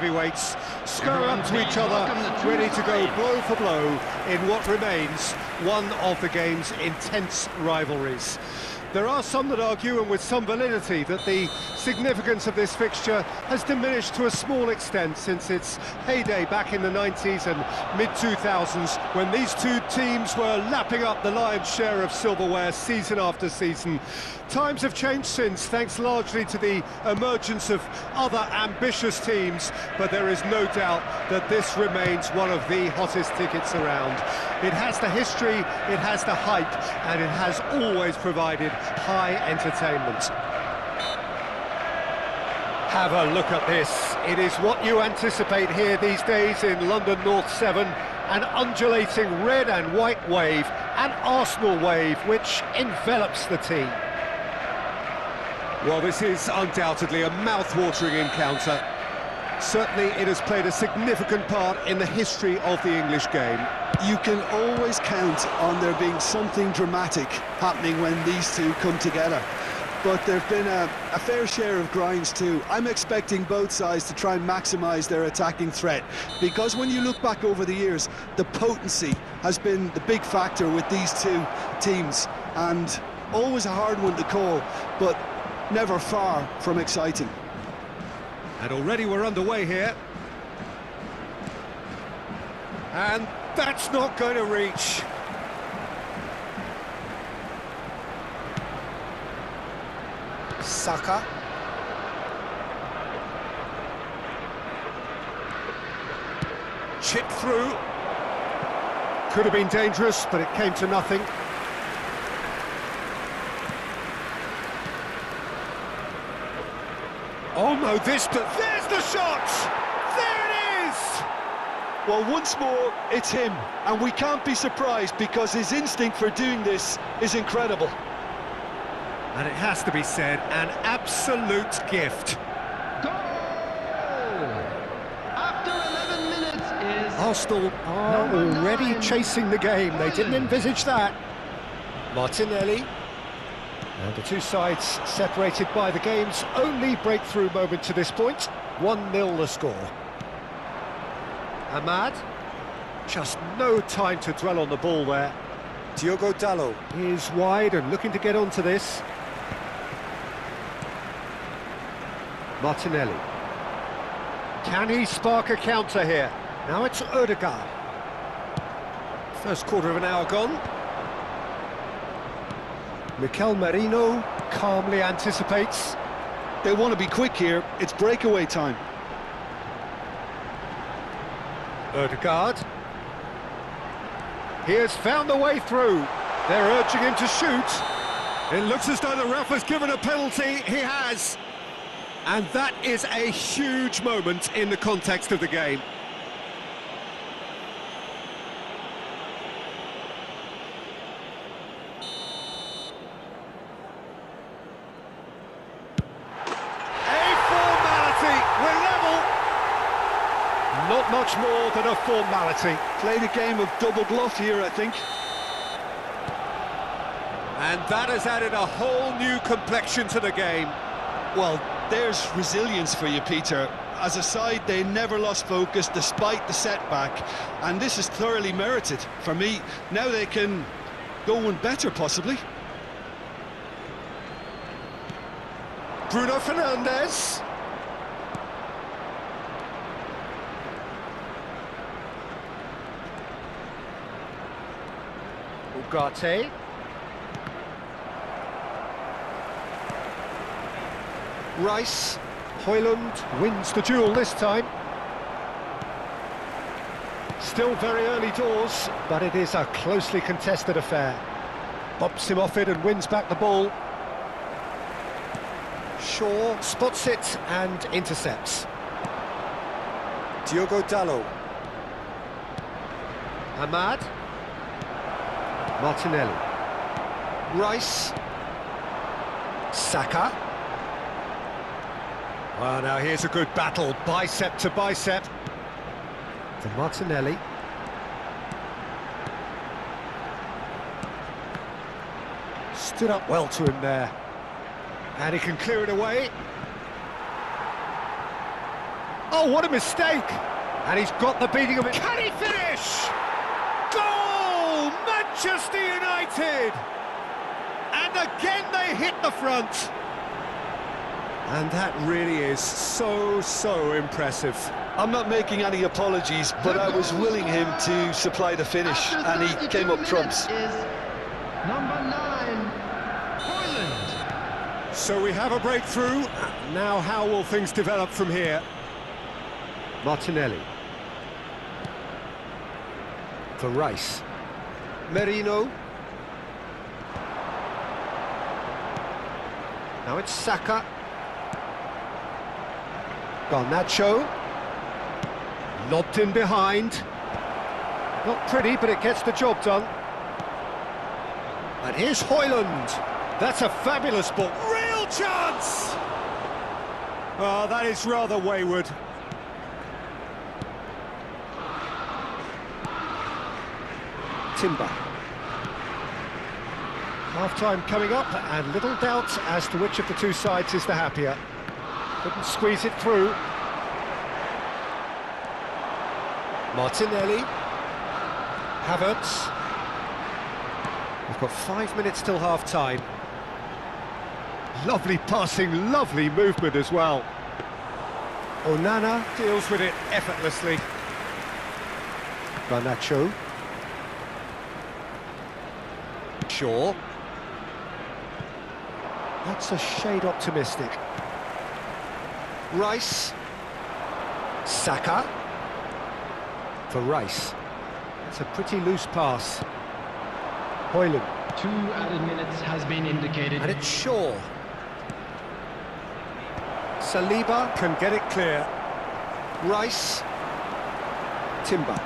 heavyweights scurry up to each other, ready to go blow for blow in what remains one of the game's intense rivalries. There are some that argue, and with some validity, that the significance of this fixture has diminished to a small extent since its heyday back in the 90s and mid-2000s, when these two teams were lapping up the lion's share of silverware season after season. Times have changed since, thanks largely to the emergence of other ambitious teams, but there is no doubt that this remains one of the hottest tickets around. It has the history, it has the hype, and it has always provided high entertainment. Have a look at this. It is what you anticipate here these days in London North 7, an undulating red and white wave, an Arsenal wave which envelops the team. Well, this is undoubtedly a mouth-watering encounter. Certainly it has played a significant part in the history of the English game. You can always count on there being something dramatic happening when these two come together. But there've been a fair share of grinds too. I'm expecting both sides to try and maximise their attacking threat, because when you look back over the years, the potency has been the big factor with these two teams, and always a hard one to call, but never far from exciting. And already we're underway here. And that's not going to reach. Saka. Chip through. Could have been dangerous, but it came to nothing. Oh no, there's the shot! There it is! Well, once more, it's him, and we can't be surprised because his instinct for doing this is incredible. And it has to be said, an absolute gift. Goal! After 11 minutes is... Arsenal are already chasing the game. They didn't envisage that. Martinelli. And the two sides separated by the game's only breakthrough moment to this point. 1-0 the score. Ahmad. Just no time to dwell on the ball there. Diogo Dalot is wide and looking to get onto this. Martinelli. Can he spark a counter here? Now it's Odegaard. First quarter of an hour gone. Mikel Merino calmly anticipates. They want to be quick here, it's breakaway time. Odegaard. He has found the way through. They're urging him to shoot. It looks as though the ref has given a penalty. He has. And that is a huge moment in the context of the game. Not much more than a formality. Played a game of double bluff here, I think. And that has added a whole new complexion to the game. Well, there's resilience for you, Peter. As a side, they never lost focus despite the setback, and this is thoroughly merited for me. Now they can go one better, possibly. Bruno Fernandes. Ugarte. Rice. Højlund wins the duel this time. Still very early doors, but it is a closely contested affair. Bumps him off it and wins back the ball. Shaw spots it and intercepts. Diogo Dalot. Ahmad. Martinelli. Rice. Saka. Well, now here's a good battle, bicep to bicep. To Martinelli. Stood up well to him there. And he can clear it away. Oh, what a mistake! And he's got the beating of it. Can he finish? Goal! Manchester United! And again they hit the front. And that really is so impressive. I'm not making any apologies, but I was willing him to supply the finish, and he came up trumps. Is number 9, Hoyland. So we have a breakthrough. Now how will things develop from here? Martinelli. For Rice. Merino. Now it's Saka. Garnacho. Lobbed in behind. Not pretty, but it gets the job done. And here's Hoyland. That's a fabulous ball. Real chance! Oh, that is rather wayward. Timber. Half-time coming up, and little doubt as to which of the two sides is the happier. Couldn't squeeze it through. Martinelli. Havertz. We've got 5 minutes till half-time. Lovely passing, lovely movement as well. Onana deals with it effortlessly. Garnacho. Shaw. That's a shade optimistic. Rice. Saka. For Rice. It's a pretty loose pass. Hoyland. 2 added minutes has been indicated. And it's Shaw. Saliba can get it clear. Rice. Timber.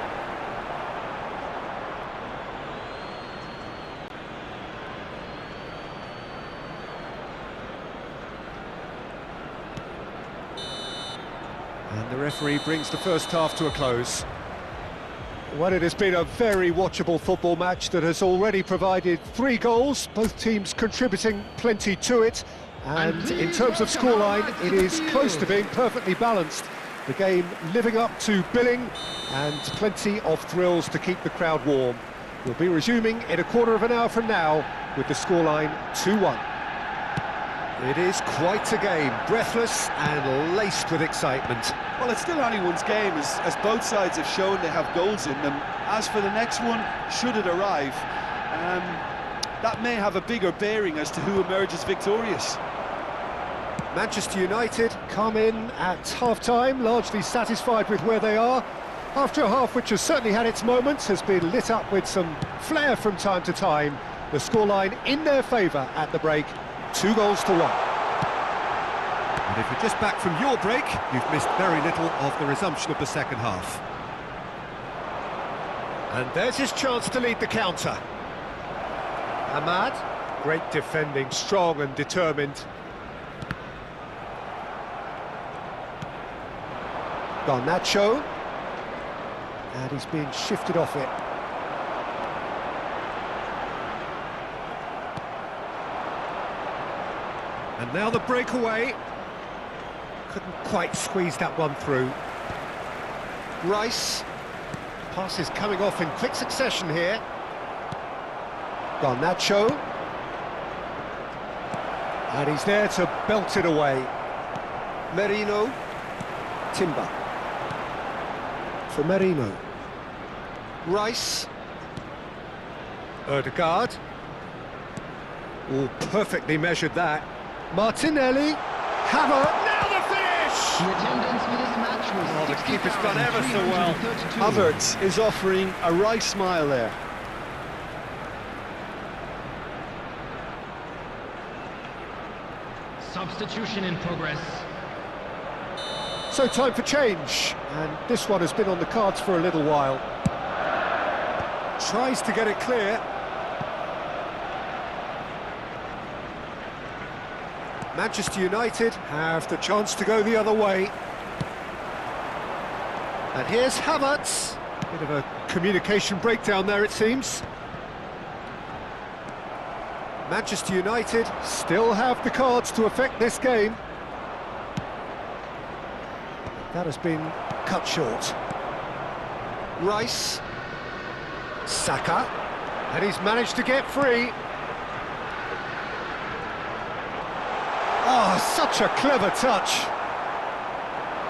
And the referee brings the first half to a close. Well, it has been a very watchable football match that has already provided 3 goals, both teams contributing plenty to it. And in terms of scoreline, it is close to being perfectly balanced. The game living up to billing, and plenty of thrills to keep the crowd warm. We'll be resuming in a quarter of an hour from now with the scoreline 2-1. It is quite a game, breathless and laced with excitement. Well, it's still anyone's game, as both sides have shown they have goals in them. As for the next one, should it arrive, that may have a bigger bearing as to who emerges victorious. Manchester United come in at half-time, largely satisfied with where they are. After a half which has certainly had its moments, has been lit up with some flair from time to time. The scoreline in their favour at the break, 2-1. And if you're just back from your break, you've missed very little of the resumption of the second half. And there's his chance to lead the counter. Ahmad, great defending, strong and determined. Garnacho, and he's being shifted off it. And now the breakaway. Couldn't quite squeeze that one through. Rice. Pass is coming off in quick succession here. Garnacho. And he's there to belt it away. Merino. Timber. For Merino. Rice. Ødegaard. Oh, perfectly measured that. Martinelli. Havertz. Now the finish! The attendance for this match was Oh, the keeper's done ever so well. 60,332. Havertz is offering a right smile there. Substitution in progress. So time for change, and this one has been on the cards for a little while. Tries to get it clear. Manchester United have the chance to go the other way. And here's Havertz. Bit of a communication breakdown there, it seems. Manchester United still have the cards to affect this game. That has been cut short. Rice. Saka. And he's managed to get free. Oh, such a clever touch.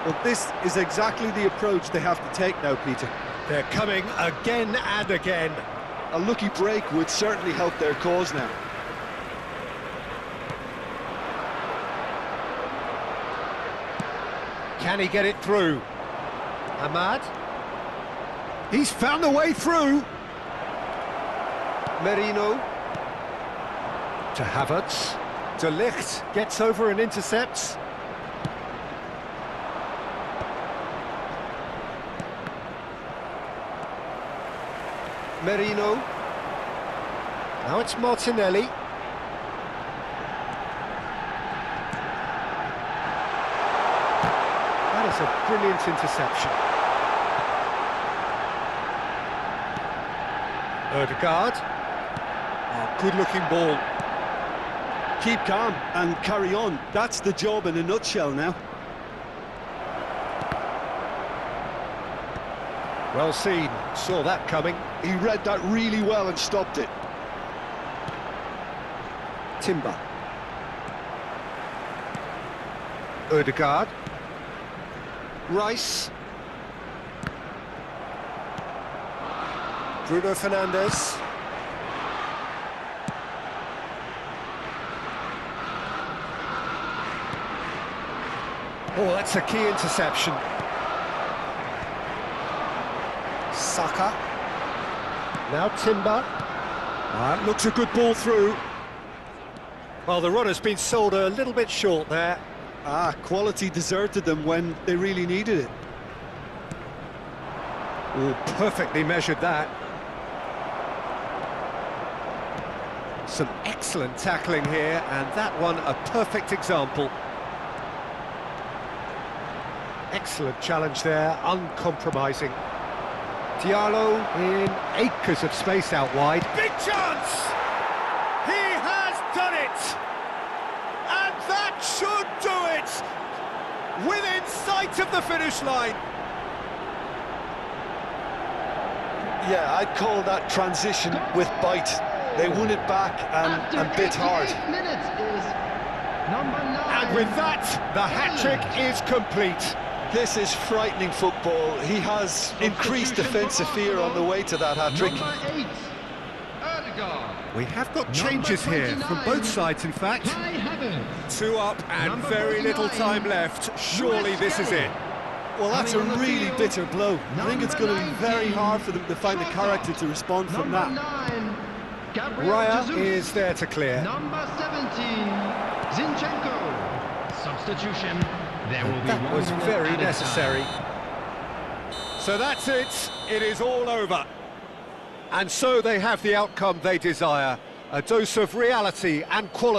Well, this is exactly the approach they have to take now, Peter. They're coming again and again. A lucky break would certainly help their cause now. Can he get it through? Ahmad. He's found a way through. Merino. To Havertz. De Ligt gets over and intercepts. Merino. Now it's Martinelli. That is a brilliant interception. Ødegaard. Oh, good-looking ball. Keep calm and carry on. That's the job in a nutshell now. Well seen, saw that coming. He read that really well and stopped it. Timber. Ødegaard. Rice. Bruno Fernandes. Oh, that's a key interception. Saka. Now Timber. Looks a good ball through. Well, the run has been sold a little bit short there. Quality deserted them when they really needed it. Oh, perfectly measured that. Some excellent tackling here, and that one a perfect example. Excellent challenge there, uncompromising. Diallo in acres of space out wide. Big chance! He has done it! And that should do it! Within sight of the finish line. Yeah, I'd call that transition with bite. They won it back and bit hard. And with that, the hat-trick is complete. This is frightening football. He has increased defensive fear on the way to that hat-trick. We have got changes here from both sides, in fact. 2 up and very little time left. Surely this is it. Well, that's a really bitter blow. I think it's going to be very hard for them to find the character to respond from that. Raya is there to clear. Number 17, Zinchenko. Substitution. There will be That was very necessary. So that's it. It is all over. And so they have the outcome they desire. A dose of reality and quality.